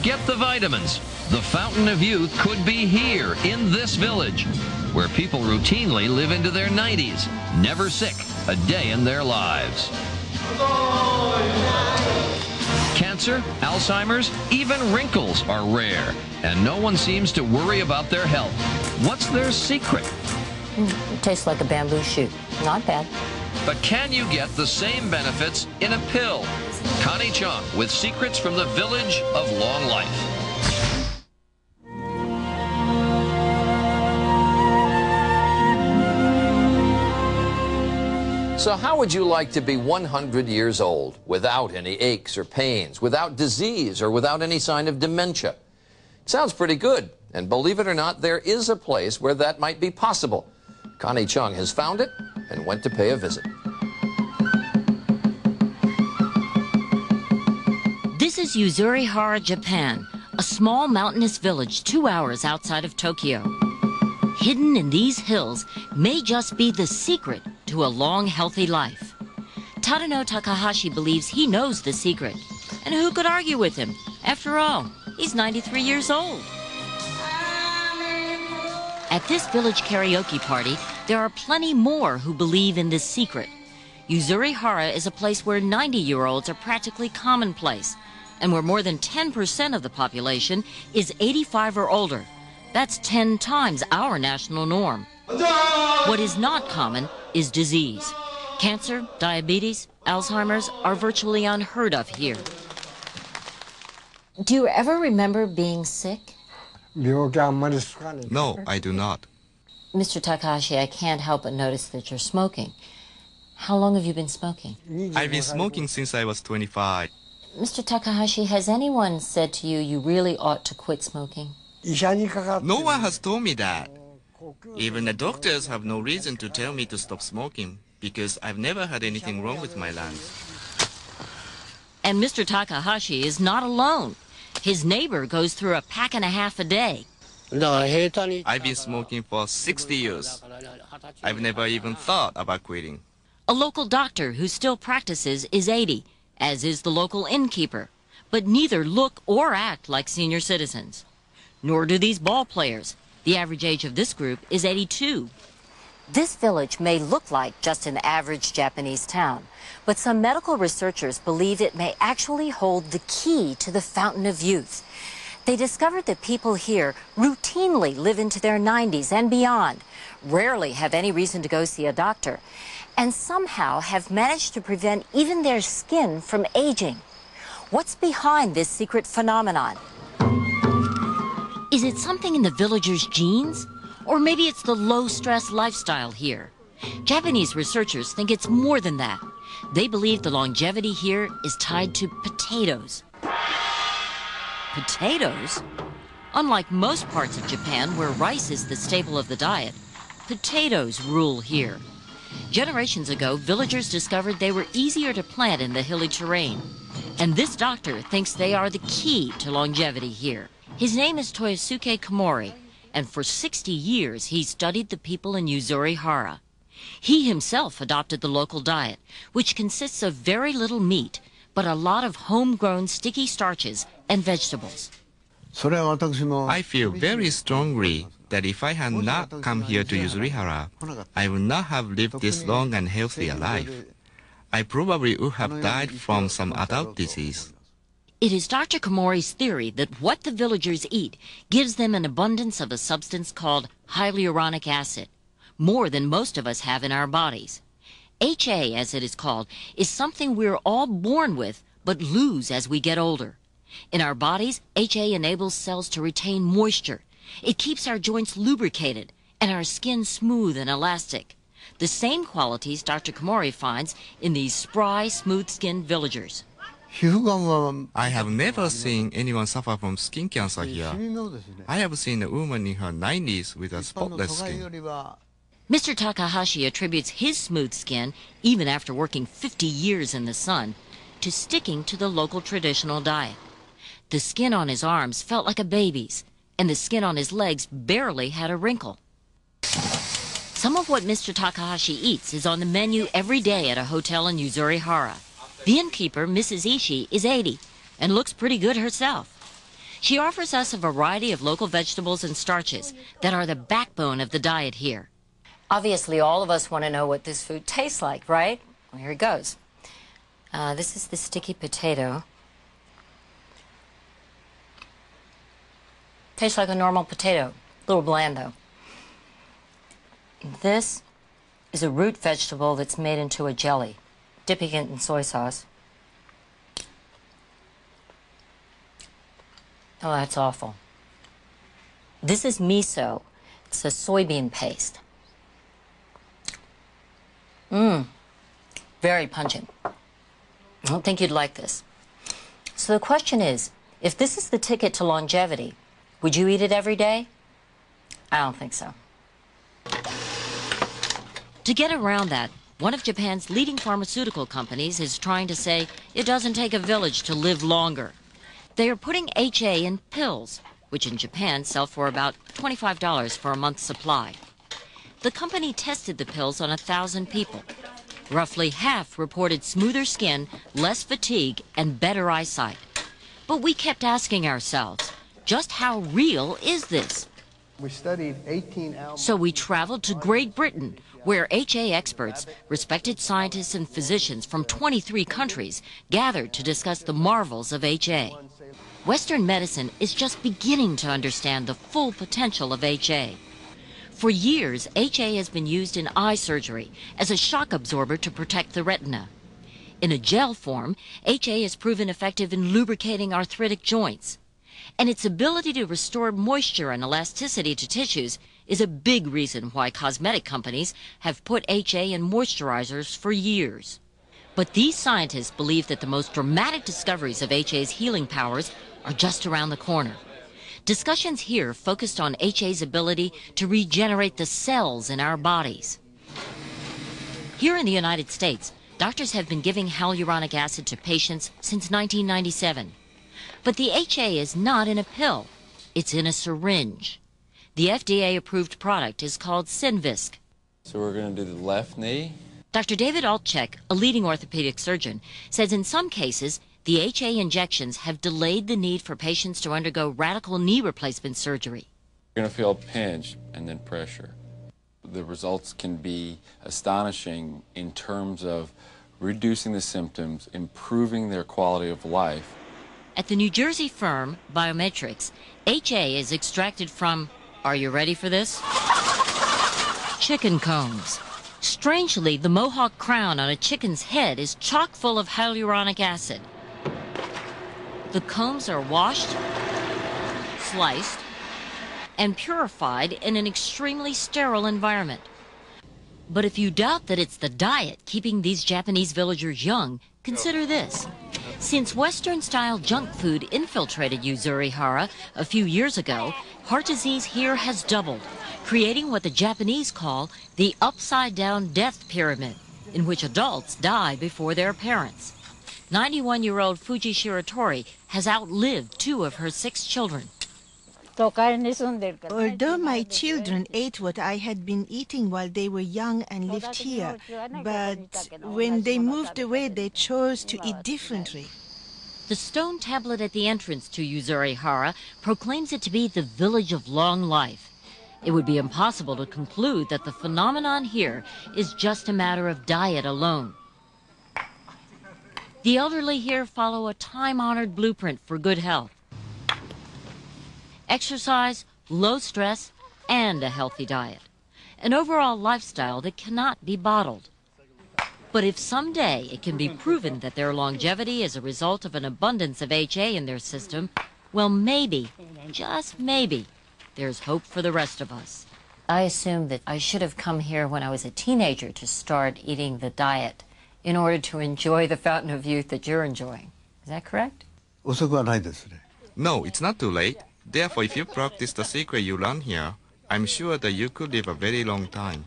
Forget the vitamins. The fountain of youth could be here in this village, where people routinely live into their 90s, never sick a day in their lives. Cancer, Alzheimer's, even wrinkles are rare, and no one seems to worry about their health. What's their secret? It tastes like a bamboo shoot. Not bad. But can you get the same benefits in a pill? Connie Chung with secrets from the village of long life. So how would you like to be 100 years old without any aches or pains, without disease, or without any sign of dementia? Sounds pretty good, and believe it or not, there is a place where that might be possible. Connie Chung has found it and went to pay a visit. This is Yuzurihara, Japan, a small mountainous village 2 hours outside of Tokyo. Hidden in these hills may just be the secret to a long, healthy life. Tadano Takahashi believes he knows the secret. And who could argue with him? After all, he's 93 years old. At this village karaoke party, there are plenty more who believe in this secret. Yuzurihara is a place where 90-year-olds are practically commonplace, and where more than 10% of the population is 85 or older. That's 10 times our national norm. What is not common is disease. Cancer, diabetes, Alzheimer's are virtually unheard of here. Do you ever remember being sick? No, I do not. Mr. Takahashi, I can't help but notice that you're smoking. How long have you been smoking? I've been smoking since I was 25. Mr. Takahashi, has anyone said to you you really ought to quit smoking? No one has told me that. Even the doctors have no reason to tell me to stop smoking because I've never had anything wrong with my lungs. And Mr. Takahashi is not alone. His neighbor goes through a pack and a half a day. I've been smoking for 60 years. I've never even thought about quitting. A local doctor who still practices is 80, as is the local innkeeper. But neither look or act like senior citizens. Nor do these ball players. The average age of this group is 82. This village may look like just an average Japanese town, but some medical researchers believe it may actually hold the key to the fountain of youth. They discovered that people here routinely live into their 90s and beyond, rarely have any reason to go see a doctor, and somehow have managed to prevent even their skin from aging. What's behind this secret phenomenon? Is it something in the villagers' genes? Or maybe it's the low-stress lifestyle here. Japanese researchers think it's more than that. They believe the longevity here is tied to potatoes. Potatoes? Unlike most parts of Japan, where rice is the staple of the diet, potatoes rule here. Generations ago, villagers discovered they were easier to plant in the hilly terrain. And this doctor thinks they are the key to longevity here. His name is Toyosuke Komori, and for 60 years he studied the people in Yuzurihara. He himself adopted the local diet, which consists of very little meat, but a lot of homegrown sticky starches and vegetables. I feel very strongly that if I had not come here to Yuzurihara, I would not have lived this long and healthy a life. I probably would have died from some adult disease. It is Dr. Komori's theory that what the villagers eat gives them an abundance of a substance called hyaluronic acid, more than most of us have in our bodies. HA, as it is called, is something we're all born with but lose as we get older. In our bodies, HA enables cells to retain moisture. It keeps our joints lubricated and our skin smooth and elastic. The same qualities Dr. Komori finds in these spry, smooth-skinned villagers. I have never seen anyone suffer from skin cancer here. I have seen a woman in her 90s with a spotless skin. Mr. Takahashi attributes his smooth skin, even after working 50 years in the sun, to sticking to the local traditional diet. The skin on his arms felt like a baby's, and the skin on his legs barely had a wrinkle. Some of what Mr. Takahashi eats is on the menu every day at a hotel in Yuzurihara. The innkeeper, Mrs. Ishii, is 80 and looks pretty good herself. She offers us a variety of local vegetables and starches that are the backbone of the diet here. Obviously, all of us want to know what this food tastes like, right? Well, here it goes. This is the sticky potato. Tastes like a normal potato, a little bland though. This is a root vegetable that's made into a jelly, dipping it in soy sauce. Oh, that's awful. This is miso. It's a soybean paste. Very pungent. I don't think you'd like this. So the question is, if this is the ticket to longevity, would you eat it every day? I don't think so. To get around that, one of Japan's leading pharmaceutical companies is trying to say it doesn't take a village to live longer. They are putting HA in pills, which in Japan sell for about $25 for a month's supply. The company tested the pills on 1,000 people. Roughly half reported smoother skin, less fatigue, and better eyesight. But we kept asking ourselves, just how real is this? We studied 18 So we traveled to Great Britain, where HA experts, respected scientists and physicians from 23 countries, gathered to discuss the marvels of HA. Western medicine is just beginning to understand the full potential of HA. For years, HA has been used in eye surgery as a shock absorber to protect the retina. In a gel form, HA has proven effective in lubricating arthritic joints. And its ability to restore moisture and elasticity to tissues is a big reason why cosmetic companies have put HA in moisturizers for years. But these scientists believe that the most dramatic discoveries of HA's healing powers are just around the corner. Discussions here focused on HA's ability to regenerate the cells in our bodies. Here in the United States, doctors have been giving hyaluronic acid to patients since 1997. But the HA is not in a pill. It's in a syringe. The FDA-approved product is called Synvisc. So we're going to do the left knee. Dr. David Altchek, a leading orthopedic surgeon, says in some cases, the HA injections have delayed the need for patients to undergo radical knee replacement surgery. You're going to feel a pinch and then pressure. The results can be astonishing in terms of reducing the symptoms, improving their quality of life. At the New Jersey firm, Biometrics, HA is extracted from, are you ready for this? Chicken combs. Strangely, the mohawk crown on a chicken's head is chock full of hyaluronic acid. The combs are washed, sliced, and purified in an extremely sterile environment. But if you doubt that it's the diet keeping these Japanese villagers young, consider this. Since Western-style junk food infiltrated Yuzurihara a few years ago, heart disease here has doubled, creating what the Japanese call the upside-down death pyramid, in which adults die before their parents. 91-year-old Fuji Shiratori has outlived 2 of her 6 children. Although my children ate what I had been eating while they were young and lived here, but when they moved away, they chose to eat differently. The stone tablet at the entrance to Yuzurihara proclaims it to be the village of long life. It would be impossible to conclude that the phenomenon here is just a matter of diet alone. The elderly here follow a time-honored blueprint for good health. Exercise, low stress, and a healthy diet. An overall lifestyle that cannot be bottled. But if someday it can be proven that their longevity is a result of an abundance of HA in their system, well, maybe, just maybe, there's hope for the rest of us. I assume that I should have come here when I was a teenager to start eating the diet in order to enjoy the fountain of youth that you're enjoying. Is that correct? No, it's not too late. Therefore, if you practice the secret you learn here, I'm sure that you could live a very long time.